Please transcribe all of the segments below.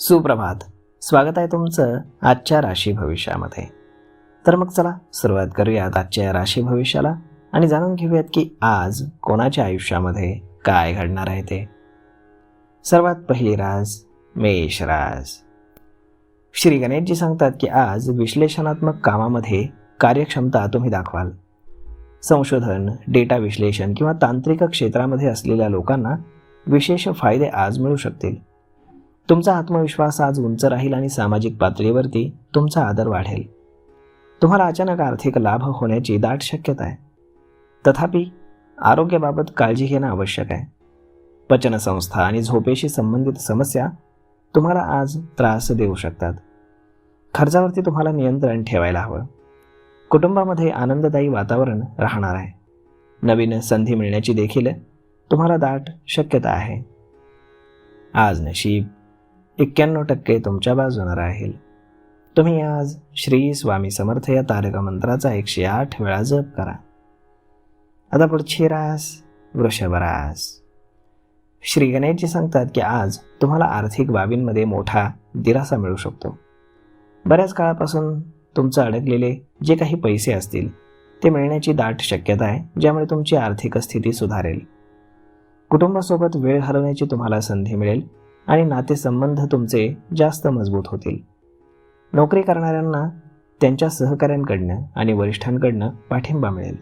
सुप्रभात. स्वागत आहे तुमचं आजच्या राशी भविष्यामध्ये. तर मग चला सुरुवात करूयात आजच्या या राशी भविष्याला आणि जाणून घेऊयात की आज कोणाच्या आयुष्यामध्ये काय घडणार आहे ते. सर्वात पहिली रास मेष रास. श्री गणेशजी सांगतात की आज विश्लेषणात्मक कामामध्ये कार्यक्षमता तुम्ही दाखवाल. संशोधन, डेटा विश्लेषण किंवा तांत्रिक क्षेत्रामध्ये असलेल्या लोकांना विशेष फायदे आज मिळू शकतील. तुमचा आत्मविश्वास आज उंच राहील आणि सामाजिक पातळीवरती तुमचा आदर वाढेल. तुम्हाला अचानक आर्थिक लाभ होण्याची दाट शक्यता आहे. तथापि आरोग्याबाबत काळजी घेणं आवश्यक आहे. पचनसंस्था आणि झोपेशी संबंधित समस्या तुम्हाला आज त्रास देऊ शकतात. खर्चावरती तुम्हाला नियंत्रण ठेवायला हवं. कुटुंबामध्ये आनंददायी वातावरण राहणार आहे. नवीन संधी मिळण्याची देखील तुम्हाला दाट शक्यता आहे. आज नशीब 91% तुमच्या बाजूने राहील. तुम्ही आज श्री स्वामी समर्थ या तारक मंत्राचा 108 वेळा जप करा. आता पुढची रास वृषभ रास. श्री गणेशजी सांगतात की आज तुम्हाला आर्थिक बाबींमध्ये मोठा दिलासा मिळू शकतो. बऱ्याच काळापासून तुमचं अडकलेले जे काही पैसे असतील ते मिळण्याची दाट शक्यता आहे, ज्यामुळे तुमची आर्थिक स्थिती सुधारेल. कुटुंबासोबत वेळ घालवण्याची तुम्हाला संधी मिळेल आणि नातेसंबंध तुमचे जास्त मजबूत होतील. नोकरी करणाऱ्यांना त्यांच्या सहकाऱ्यांकडनं आणि वरिष्ठांकडनं पाठिंबा मिळेल.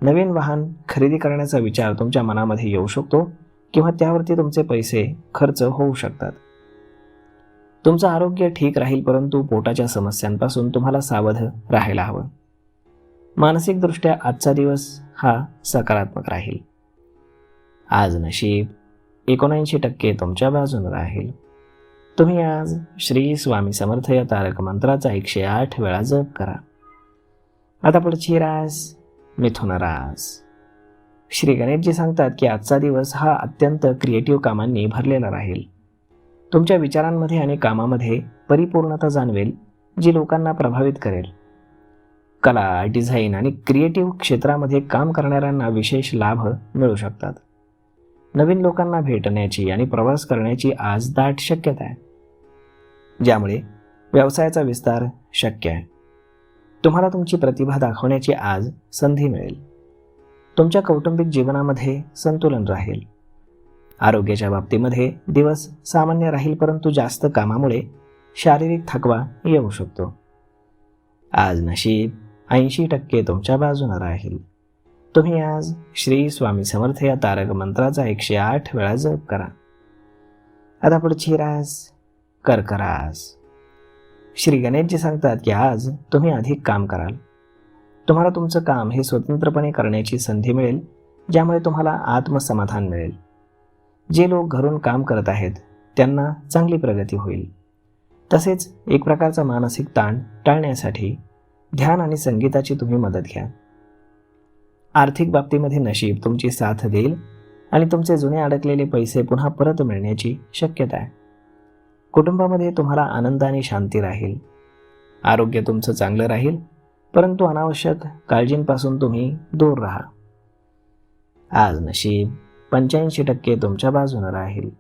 नवीन वाहन खरेदी करण्याचा विचार तुमच्या मनामध्ये येऊ शकतो किंवा त्यावरती तुमचे पैसे खर्च होऊ शकतात. तुमचं आरोग्य ठीक राहील, परंतु पोटाच्या समस्यांपासून तुम्हाला सावध राहायला हवं. मानसिकदृष्ट्या आजचा दिवस हा सकारात्मक राहील. आज नशीब 79% तुमच्या बाजूने राहील. तुम्ही आज श्री स्वामी समर्थ या तारक मंत्राचा 108 वेळा जप करा. आता पुढची रास मिथुन रास. श्री गणेशजी सांगतात की आजचा दिवस हा अत्यंत क्रिएटिव्ह कामांनी भरलेला राहील. तुमच्या विचारांमध्ये आणि कामामध्ये परिपूर्णता जाणवेल, जी लोकांना प्रभावित करेल. कला, डिझाईन आणि क्रिएटिव्ह क्षेत्रामध्ये काम करणाऱ्यांना विशेष लाभ मिळू शकतात. नवीन लोकांना भेटण्याची आणि प्रवास करण्याची आज दाट शक्यता आहे, ज्यामुळे व्यवसायाचा विस्तार शक्य आहे. तुम्हाला तुमची प्रतिभा दाखवण्याची आज संधी मिळेल. तुमच्या कौटुंबिक जीवनामध्ये संतुलन राहील. आरोग्याच्या बाबतीमध्ये दिवस सामान्य राहील, परंतु जास्त कामामुळे शारीरिक थकवा येऊ शकतो. आज नशीब 80% तुमच्या बाजूने राहील. तुम्ही आज श्री स्वामी समर्थ या तारक मंत्राचा 108 वेळा जप करा. आता पुढची रास कर्क रास. श्री गणेशजी सांगतात की आज तुम्ही अधिक काम कराल. तुम्हाला तुमचं काम हे स्वतंत्रपणे करण्याची संधी मिळेल, ज्यामुळे तुम्हाला आत्मसमाधान मिळेल. जे लोक घरून काम करत आहेत त्यांना चांगली प्रगती होईल. तसेच एक प्रकारचा मानसिक ताण टाळण्यासाठी ध्यान आणि संगीताची तुम्ही मदत घ्या. आर्थिक बाबतीमध्ये नशीब तुमची साथ देईल आणि तुमचे जुने अडकलेले पैसे पुन्हा परत मिळण्याची शक्यता आहे. कुटुंबामध्ये तुम्हाला आनंद आणि शांती राहील. आरोग्य तुमचं चांगलं राहील, परंतु अनावश्यक काळजींपासून तुम्ही दूर राहा. आज नशीब 85% तुमच्या बाजूने राहील.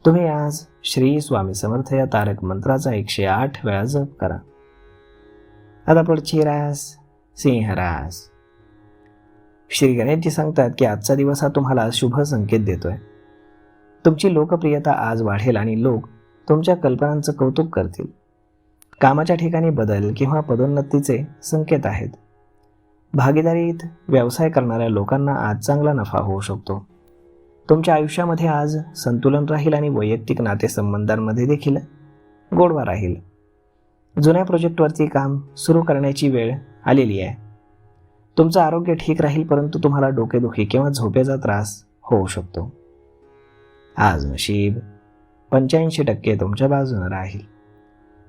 तुम्ही आज श्री स्वामी समर्थ या तारक मंत्राचा 108 वेळा जप करा. आता पुढची रास सिंह रास. श्री गणेशजी सांगतात की आजचा दिवस हा तुम्हाला शुभ संकेत देतोय. तुमची लोकप्रियता आज वाढेल आणि लोक तुमच्या कल्पनांचं कौतुक करतील. कामाच्या ठिकाणी बदल किंवा पदोन्नतीचे संकेत आहेत. भागीदारीत व्यवसाय करणाऱ्या लोकांना आज चांगला नफा होऊ शकतो. तुमच्या आयुष्यामध्ये आज संतुलन राहील आणि वैयक्तिक नातेसंबंधांमध्ये देखील गोडवा राहील. जुन्या प्रोजेक्टवरती काम सुरू करण्याची वेळ आलेली आहे. तुमचं आरोग्य ठीक राहील, परंतु तुम्हाला डोकेदुखी किंवा झोपेचा त्रास होऊ शकतो. आज नशीब 85% तुमच्या बाजूने राहील.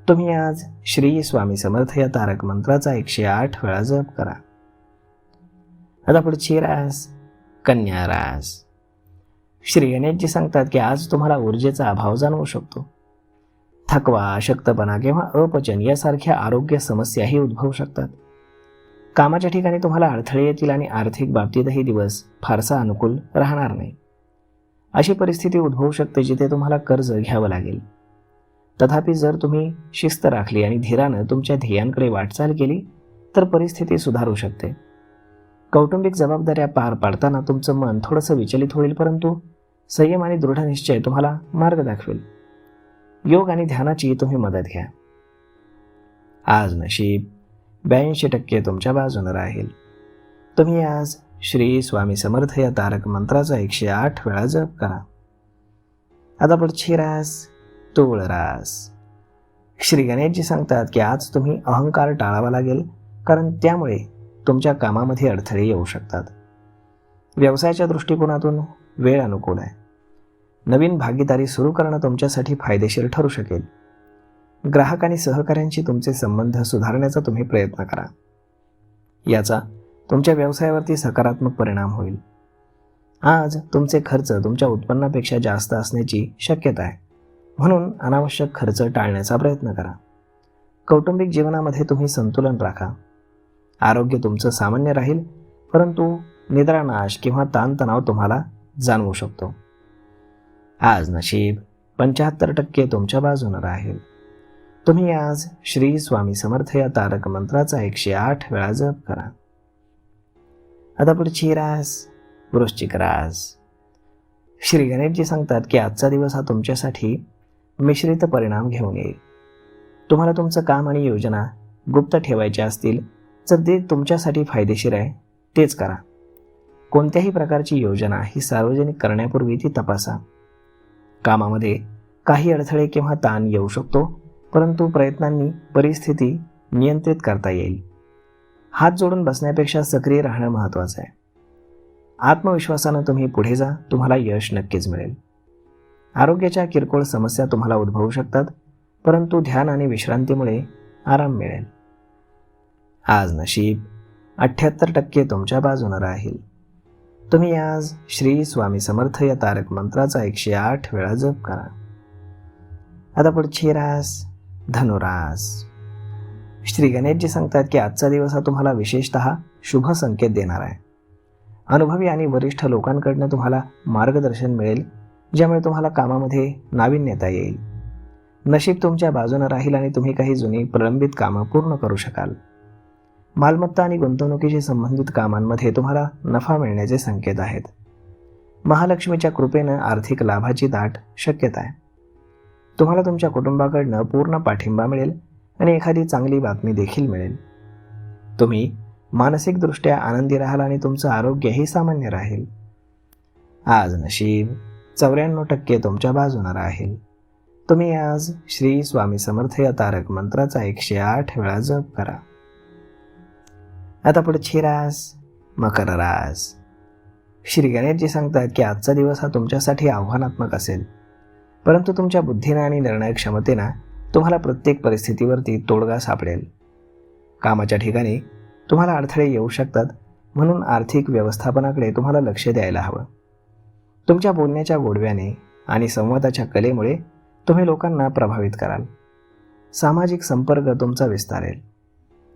तुम्ही आज श्री स्वामी समर्थ या तारक मंत्राचा 108 वेळा जप करा. आता पुढची रास कन्या रास. श्री गणेशजी सांगतात की आज तुम्हाला ऊर्जेचा अभाव जाणवू शकतो. थकवा, अशक्तपणा किंवा अपचन यासारख्या आरोग्य समस्याही उद्भवू शकतात. कामाच्या ठिकाणी तुम्हाला अडथळे येतील आणि आर्थिक बाबतीतही दिवस फारसा अनुकूल राहणार नाही. अशी परिस्थिती उद्भवू शकते जिथे तुम्हाला कर्ज घ्यावं लागेल. तथापि जर तुम्ही शिस्त राखली आणि धीरानं तुमच्या ध्येयांकडे वाटचाल केली तर परिस्थिती सुधारू शकते. कौटुंबिक जबाबदाऱ्या पार पाडताना तुमचं मन थोडंसं विचलित होईल, परंतु संयम आणि दृढनिश्चय तुम्हाला मार्ग दाखवेल. योग आणि ध्यानाची तुम्ही मदत घ्या. आज नशीब 82% तुमच्या बाजूने राहील. तुम्ही आज श्री स्वामी समर्थ या तारक मंत्राचा 108 वेळा जप करा. आता पुढची रास तूळ रास. श्री गणेशजी सांगतात की आज तुम्ही अहंकार टाळावा लागेल, कारण त्यामुळे तुमच्या कामामध्ये अडथळे येऊ शकतात. व्यवसायाच्या दृष्टिकोनातून वेळ अनुकूल आहे. नवीन भागीदारी सुरू करणं तुमच्यासाठी फायदेशीर ठरू शकेल. ग्राहक आणि सहकाऱ्यांशी तुमचे संबंध सुधारण्याचा तुम्ही प्रयत्न करा. याचा तुमच्या व्यवसायावरती सकारात्मक परिणाम होईल. आज तुमचे खर्च तुमच्या उत्पन्नापेक्षा जास्त असण्याची शक्यता आहे, म्हणून अनावश्यक खर्च टाळण्याचा प्रयत्न करा. कौटुंबिक जीवनामध्ये तुम्ही संतुलन राखा. आरोग्य तुमचं सामान्य राहील, परंतु निद्रानाश किंवा ताणतणाव तुम्हाला जाणवू शकतो. आज नशीब 75% तुमच्या बाजूने राहील. तुम्ही आज श्री स्वामी समर्थ या तारक मंत्राचा 108 वेळा जप करा. आता पुढची रास वृश्चिक रास. श्री गणेशजी सांगतात की आजचा दिवस हा तुमच्यासाठी मिश्रित परिणाम घेऊन येईल. तुम्हाला तुमचं काम आणि योजना गुप्त ठेवायच्या असतील तर ते तुमच्यासाठी फायदेशीर आहे तेच करा. कोणत्याही प्रकारची योजना ही सार्वजनिक करण्यापूर्वी ती तपासा. कामामध्ये काही अडथळे किंवा ताण येऊ शकतो, परंतु प्रयत्नांनी परिस्थिती नियंत्रित करता येईल. हात जोडून बसण्यापेक्षा सक्रिय राहणं महत्त्वाचं आहे. आत्मविश्वासानं तुम्ही पुढे जा, तुम्हाला यश नक्कीच मिळेल. आरोग्याच्या किरकोळ समस्या तुम्हाला उद्भवू शकतात, परंतु ध्यान आणि विश्रांतीमुळे आराम मिळेल. आज नशीब 78% तुमच्या बाजूने राहील. तुम्ही आज श्री स्वामी समर्थ या तारक मंत्राचा 108 वेळा जप करा. आता पुढची रास धनुरास. श्री गणेशजी सांगतात की आजचा दिवस हा तुम्हाला विशेषतः शुभ संकेत देणार आहे. अनुभवी आणि वरिष्ठ लोकांकडनं तुम्हाला मार्गदर्शन मिळेल, ज्यामुळे तुम्हाला कामामध्ये नाविन्यता येईल. नशीब तुमच्या बाजूने राहील आणि तुम्ही काही जुनी प्रलंबित कामं पूर्ण करू शकाल. मालमत्ता आणि गुंतवणुकीशी संबंधित कामांमध्ये तुम्हाला नफा मिळण्याचे संकेत आहेत. महालक्ष्मीच्या कृपेनं आर्थिक लाभाची दाट शक्यता आहे. तुम्हाला तुमच्या कुटुंबाकडनं पूर्ण पाठिंबा मिळेल आणि एखादी चांगली बातमी देखील मिळेल. तुम्ही मानसिकदृष्ट्या आनंदी राहाल आणि तुमचं आरोग्यही सामान्य राहील. आज नशीब 94% तुमच्या बाजूने राहील. तुम्ही आज श्री स्वामी समर्थ या तारक मंत्राचा 108 वेळा जप करा. आता पुढची रास मकर रास. श्री गणेशजी सांगतात की आजचा दिवस हा तुमच्यासाठी आव्हानात्मक असेल, परंतु तुमच्या बुद्धीनं आणि निर्णय क्षमतेनं तुम्हाला प्रत्येक परिस्थितीवरती तोडगा सापडेल. कामाच्या ठिकाणी तुम्हाला अडथळे येऊ शकतात, म्हणून आर्थिक व्यवस्थापनाकडे तुम्हाला लक्ष द्यायला हवं. तुमच्या बोलण्याच्या गोडव्याने आणि संवादाच्या कलेमुळे तुम्ही लोकांना प्रभावित कराल. सामाजिक संपर्क तुमचा विस्तारेल.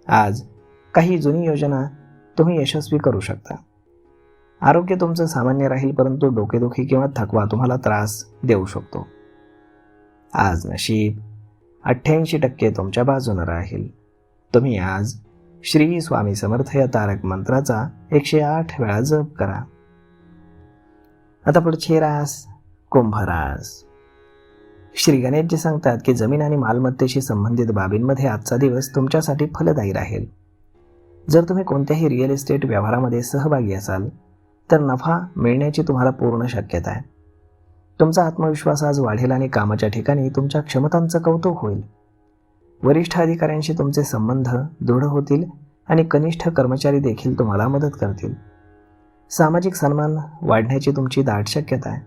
आज काही जुनी योजना तुम्ही यशस्वी करू शकता. आरोग्य तुमचं सामान्य राहील, परंतु डोकेदुखी किंवा थकवा तुम्हाला त्रास देऊ शकतो. आज नशीब 88% तुमच्या बाजूने राहील. तुम्ही आज श्री स्वामी समर्थ या तारक मंत्राचा 108 वेळा जप करा. आता पुढची रास कुंभ रास. श्री गणेशजी सांगतात की जमीन आणि मालमत्तेशी संबंधित बाबींमध्ये आजचा दिवस तुमच्यासाठी फलदायी राहील. जर तुम्ही कोणत्याही रिअल इस्टेट व्यवहारामध्ये सहभागी असाल तर नफा मिळण्याची तुम्हाला पूर्ण शक्यता आहे. तुमचा आत्मविश्वास आज वाढेल आणि कामाच्या ठिकाणी तुमच्या क्षमतांचं कौतुक होईल. वरिष्ठ अधिकाऱ्यांशी तुमचे संबंध दृढ होतील आणि कनिष्ठ कर्मचारी देखील तुम्हाला मदत करतील. सामाजिक सन्मान वाढण्याची तुमची दाट शक्यता आहे.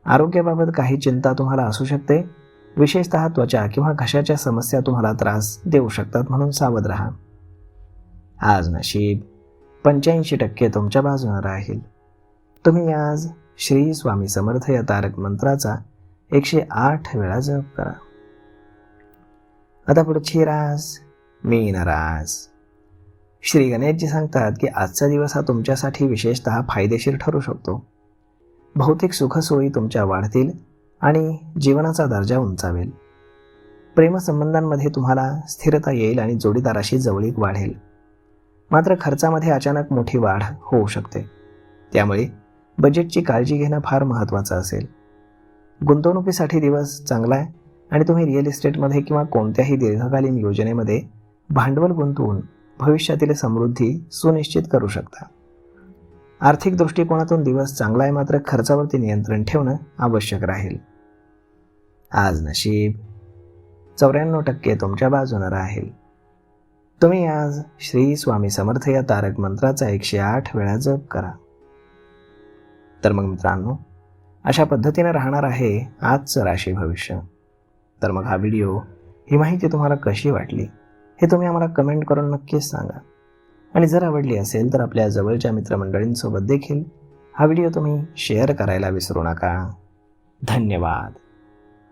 आरोग्याबाबत काही चिंता तुम्हाला असू शकते, विशेषतः त्वचा किंवा घशाच्या समस्या तुम्हाला त्रास देऊ शकतात, म्हणून सावध राहा. आज नशीब 85% तुमच्या बाजूने राहील. तुम्ही आज श्री स्वामी समर्थ या तारक मंत्राचा 108 वेळा जप करा. आता पुढची रास मीन रास. श्री गणेशजी सांगतात की आजचा दिवस हा तुमच्यासाठी विशेषतः फायदेशीर ठरू शकतो. भौतिक सुखसोयी तुमच्या वाढतील आणि जीवनाचा दर्जा उंचावेल. प्रेमसंबंधांमध्ये तुम्हाला स्थिरता येईल आणि जोडीदाराशी जवळीक वाढेल. मात्र खर्चामध्ये अचानक मोठी वाढ होऊ शकते, त्यामुळे बजेटची काळजी घेणं फार महत्त्वाचं असेल. गुंतवणुकीसाठी दिवस चांगला आहे आणि तुम्ही रिअल इस्टेटमध्ये किंवा कोणत्याही दीर्घकालीन योजनेमध्ये भांडवल गुंतवून भविष्यातील समृद्धी सुनिश्चित करू शकता. आर्थिक दृष्टिकोनातून दिवस चांगला आहे, मात्र खर्चावरती नियंत्रण ठेवणं आवश्यक राहील. आज नशीब 94% तुमच्या बाजूनं राहील. तुम्ही आज श्री स्वामी समर्थ या तारक मंत्राचा 108 वेळा जप करा. तर मग मित्रांनो, अशा पद्धतीने राहणार आहे आजचं राशी भविष्य. तर मग हा व्हिडिओ, ही माहिती तुम्हाला कशी वाटली हे तुम्ही आम्हाला कमेंट करून नक्कीच सांगा. आणि जर आवडली असेल तर आपल्या जवळच्या मित्रमंडळींसोबत देखील हा व्हिडिओ तुम्ही शेअर करायला विसरू नका. धन्यवाद.